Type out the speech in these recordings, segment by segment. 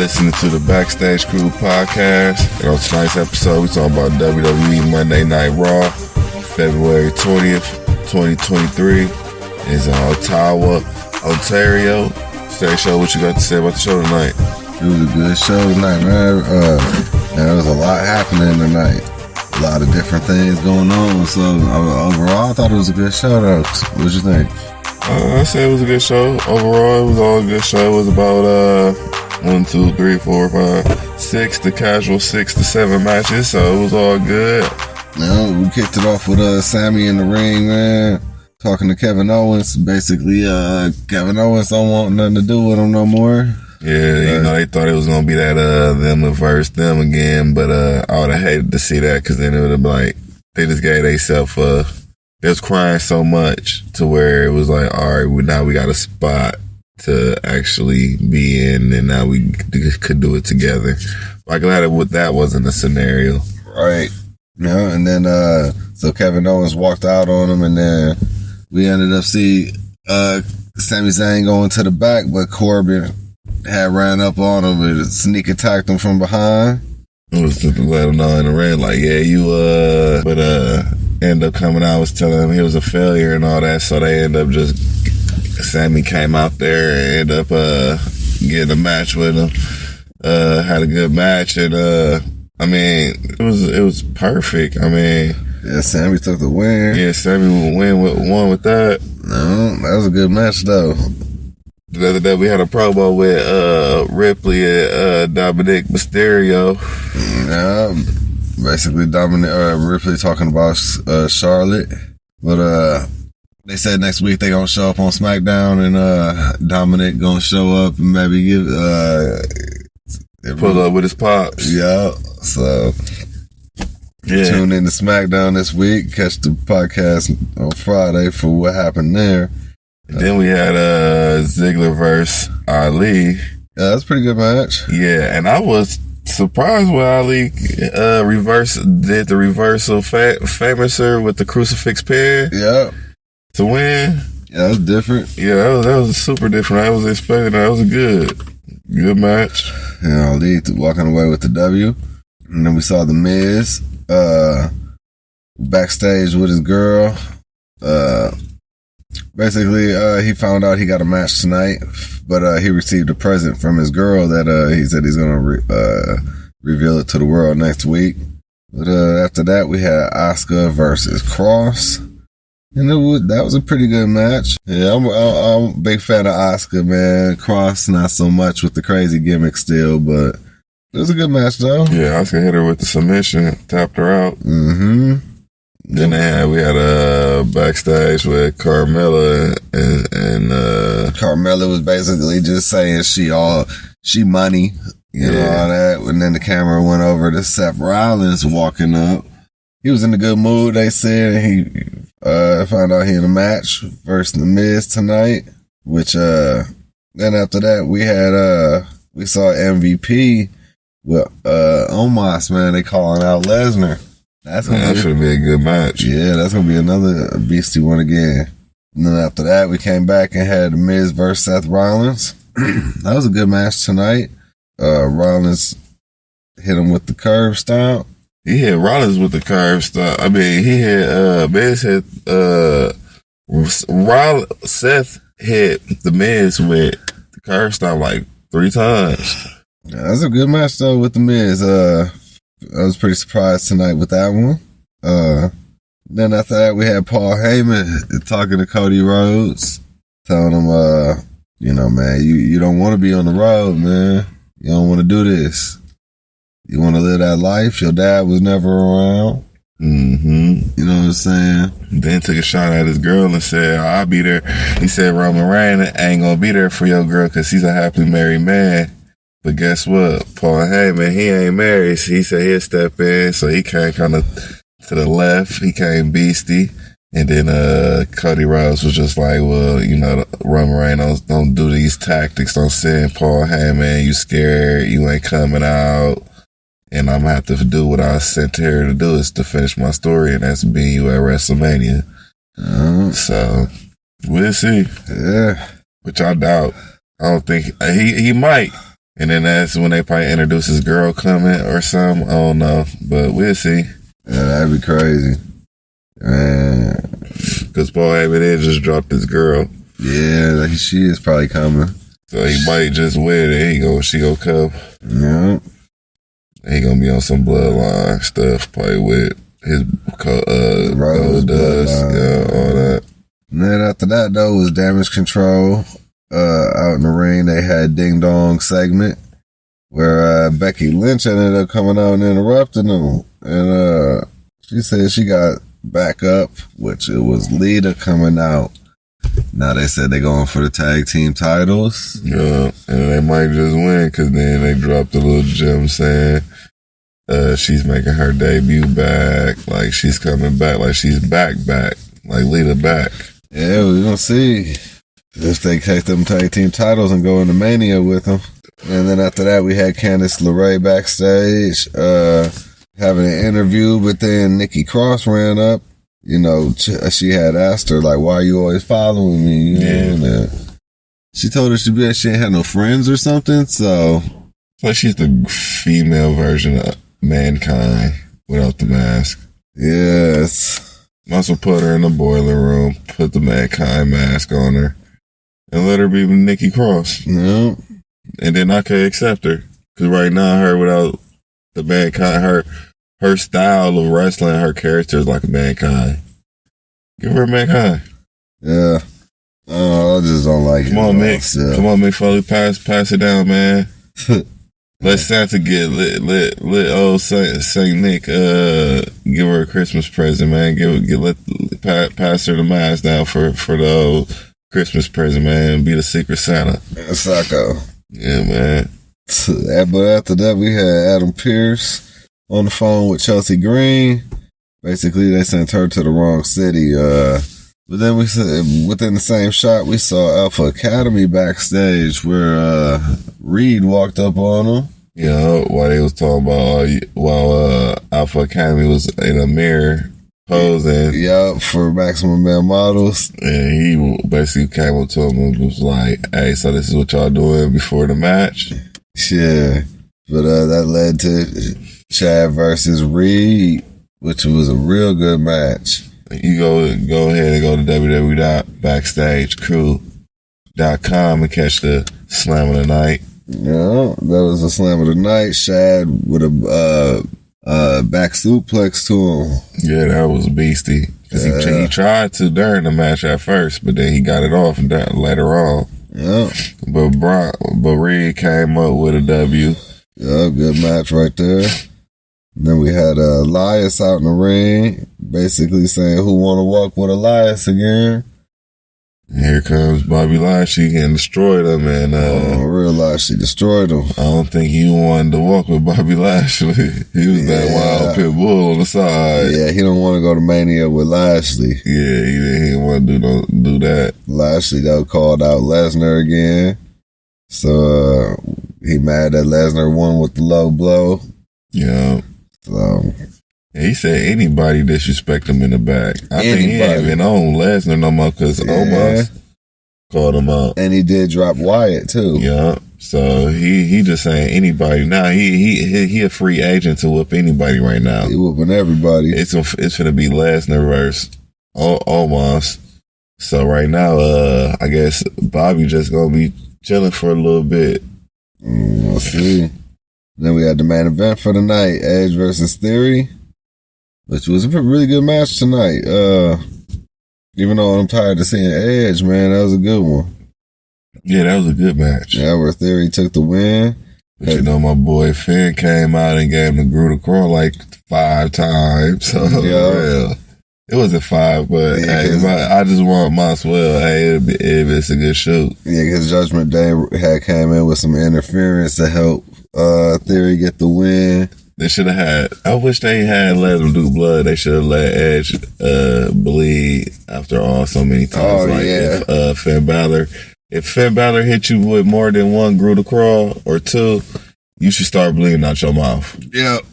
listening to the Backstage Krew Podcast. And on tonight's episode, we talking about WWE Monday Night Raw, February 20th, 2023. It's in Ottawa, Ontario. Stay show, what you got to say about the show tonight? It was a good show tonight, man. There was a lot happening tonight. A lot of different things going on. So overall, I thought it was a good show, though. What you think? I say it was a good show. Overall, it was all a good show. It was about 1, 2, 3, 4, 5, 6, the casual 6 to 7 matches. So it was all good. Yeah, we kicked it off with Sami in the ring, man. Talking to Kevin Owens. Basically, Kevin Owens don't want nothing to do with him no more. Yeah, they thought it was going to be that them versus them again, but I would have hated to see that because then it would have been like, they just gave themselves they was crying so much to where it was like, all right, now we got a spot to actually be in, and now we could do it together. I'm glad that wasn't a scenario. Right. Yeah, and then so Kevin Owens walked out on him, and then we ended up seeing Sami Zayn going to the back, but Corbin had ran up on him and sneak attacked him from behind. It was to let him know in the ring, like, yeah, you but ended up coming out, was telling him he was a failure and all that, so they ended up Sami came out there and ended up getting a match with him. Had a good match, and I mean, it was perfect. I mean, yeah, Sami took the win. Yeah, Sami won with that. No, that was a good match though. The other day we had a promo with Ripley and Dominic Mysterio. Yeah, basically Ripley talking about Charlotte, but they said next week they gonna show up on SmackDown, and Dominic gonna show up and maybe give pull up with his pops. Yeah, so tune in to SmackDown this week. Catch the podcast on Friday for what happened there. And then we had Ziggler versus Ali. Yeah, that's a pretty good match. Yeah, and I was surprised when Ali did the reversal famouser with the crucifix pin. Yeah. To win. Yeah, that was different. Yeah, that was super different. I was expecting that. It was a good match. Yeah, Ali walking away with the W. And then we saw the Miz backstage with his girl. Basically, he found out he got a match tonight, but he received a present from his girl that he said he's going to reveal it to the world next week. But after that, we had Asuka versus Cross, and that was a pretty good match. Yeah, I'm a big fan of Asuka, man. Cross, not so much with the crazy gimmick still, but it was a good match, though. Yeah, Asuka hit her with the submission, tapped her out. Mm-hmm. Then we had a backstage with Carmella and Carmella was basically just saying she money, you know, all that. And then the camera went over to Seth Rollins walking up. He was in a good mood, they said. He found out he in a match versus the Miz tonight, which then after that we saw MVP with Omos, man. They calling out Lesnar. That's should be a good match. Yeah, that's going to be another beastie one again. And then after that, we came back and had the Miz versus Seth Rollins. That was a good match tonight. Rollins hit him with the curve stomp. He hit Rollins with the curve stomp. I mean, he hit, Miz hit, Seth hit the Miz with the curve stomp like 3 times. Yeah, that's a good match, though, with the Miz. I was pretty surprised tonight with that one. Then after that, we had Paul Heyman talking to Cody Rhodes, telling him, man, you don't want to be on the road, man. You don't want to do this. You want to live that life. Your dad was never around. Mm-hmm. You know what I'm saying? Then took a shot at his girl and said, I'll be there. He said Roman Reigns ain't going to be there for your girl because he's a happily married man. But guess what? Paul Heyman, he ain't married. So he said he'll step in. So he came kind of to the left. He came beastie. And then Cody Rhodes was just like, well, Roman Reigns don't do these tactics. Don't send Paul Heyman. You scared. You ain't coming out. And I'm going to have to do what I was sent here to do is to finish my story. And that's being you at WrestleMania. So we'll see. Yeah. Which I doubt. I don't think he might. And then that's when they probably introduce his girl coming or something. I don't know, but we'll see. Yeah, that'd be crazy. Man. Because Paul Heyman did just dropped his girl. Yeah, she is probably coming. So he might just wear it. She gonna come. Yeah. He gonna be on some bloodline stuff, probably with his Rhodes bloodline. all that. And then after that, though, was Damage Control. Out in the ring, they had Ding Dong segment where Becky Lynch ended up coming out and interrupting them. And she said she got back up, which it was Lita coming out. Now they said they're going for the tag team titles. Yeah, and they might just win because then they dropped a little gem saying she's making her debut back. Like she's coming back. Like she's back. Like Lita back. Yeah, we're going to see if they take them tag team titles and go into Mania with them. And then after that, we had Candice LeRae backstage having an interview, but then Nikki Cross ran up. You know, she had asked her, like, why are you always following me? You know, and she told her she ain't had no friends or something, so. Like she's the female version of Mankind without the mask. Yes. Must have put her in the boiler room, put the Mankind mask on her, and let her be Nikki Cross. No. And then I could accept her. Because right now, her without the Mankind, her style of wrestling, her character is like a Mankind. Give her a Mankind. Yeah. Oh, I just don't like it. Come on, Mick. Come on, Mick Foley. Pass it down, man. Let Santa get lit old Saint Nick, give her a Christmas present, man. Pass her the mask down for the old Christmas present, man. Be the Secret Santa. Psycho. Yeah, man. But after that, we had Adam Pearce on the phone with Chelsea Green. Basically, they sent her to the wrong city. But then we said within the same shot, we saw Alpha Academy backstage where Reed walked up on them. Yeah, while they was talking about while Alpha Academy was in a mirror posing. Yup, for Maximum Male Models. And he basically came up to him and was like, hey, so this is what y'all doing before the match? Yeah. But that led to Chad versus Reed, which was a real good match. You go ahead and go to www.backstagekrew.com and catch the Slam of the Night. Yeah, that was a Slam of the Night. Shad with a back suplex to him. Yeah, that was beastie. Because he tried to during the match at first, but then he got it off later on. Yeah. But Reed came up with a W. Yeah, good match right there. And then we had Elias out in the ring, basically saying, who want to walk with Elias again? Here comes Bobby Lashley getting destroyed him, and real Lashley destroyed him. I don't think he wanted to walk with Bobby Lashley. He was that wild pit bull on the side. Yeah, he don't want to go to Mania with Lashley. Yeah, he didn't want to do that. Lashley though called out Lesnar again, so he mad that Lesnar won with the low blow. Yeah. So. He said anybody disrespect him in the back. I think he ain't even on Lesnar no more because Omos called him out. And he did drop Wyatt too. Yeah. So he just saying anybody. Now he a free agent to whoop anybody right now. He whooping everybody. It's gonna be Lesnar versus Omos. So right now, I guess Bobby just gonna be chilling for a little bit. We'll see. Then we had the main event for the night, Edge versus Theory, which was a really good match tonight. Even though I'm tired of seeing Edge, man, that was a good one. Yeah, that was a good match. Yeah, where Theory took the win. But you know, my boy Finn came out and gave him the Gruder Crawl like 5 times. So, yeah. It wasn't 5, but hey, I just want might as well. Hey, if it's a good shoot. Yeah, because Judgment Day had came in with some interference to help Theory get the win. They should have had. I wish they had let him do blood. They should have let Edge bleed after all so many times. Oh, yeah. If Finn Balor hit you with more than one Gruder Crawl or 2, you should start bleeding out your mouth. Yep.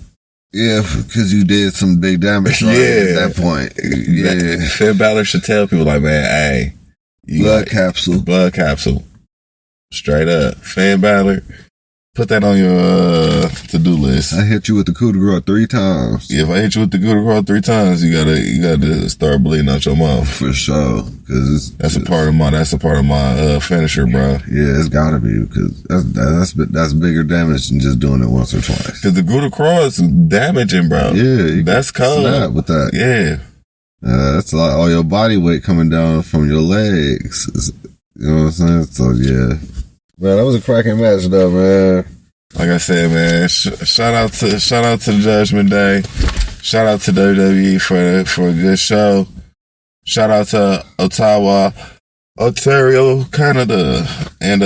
Yeah, because you did some big damage at that point. Yeah. Finn Balor should tell people like, man, hey. Blood capsule. Straight up. Finn Balor, Put that on your to-do list. I hit you with the coup de grace 3 times. Yeah, if I hit you with the coup de grace 3 times, you gotta start bleeding out your mouth. For sure. Cause that's a part of my finisher, bro. Yeah, it's gotta be, because that's bigger damage than just doing it once or twice. Cause the coup de grace is damaging, bro. Yeah. That's cold. Snap with that. Yeah. That's like all your body weight coming down from your legs. You know what I'm saying? So, yeah. Man, that was a cracking match, though, man. Like I said, man, shout out to the Judgment Day. Shout out to WWE for a good show. Shout out to Ottawa, Ontario, Canada. And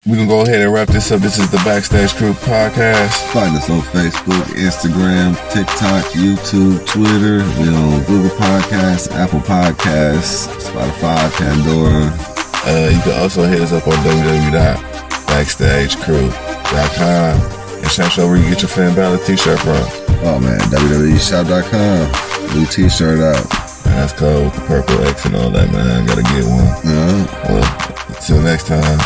we can go ahead and wrap this up. This is the Backstage Krew Podcast. Find us on Facebook, Instagram, TikTok, YouTube, Twitter. We're on Google Podcasts, Apple Podcasts, Spotify, Pandora. You can also hit us up on www.backstagekrew.com and show where you get your Fan Battle t-shirt from. Oh man, www.shop.com. New t-shirt out. And that's cool with the purple X and all that, man. I gotta get one. Uh-huh. Well, until next time.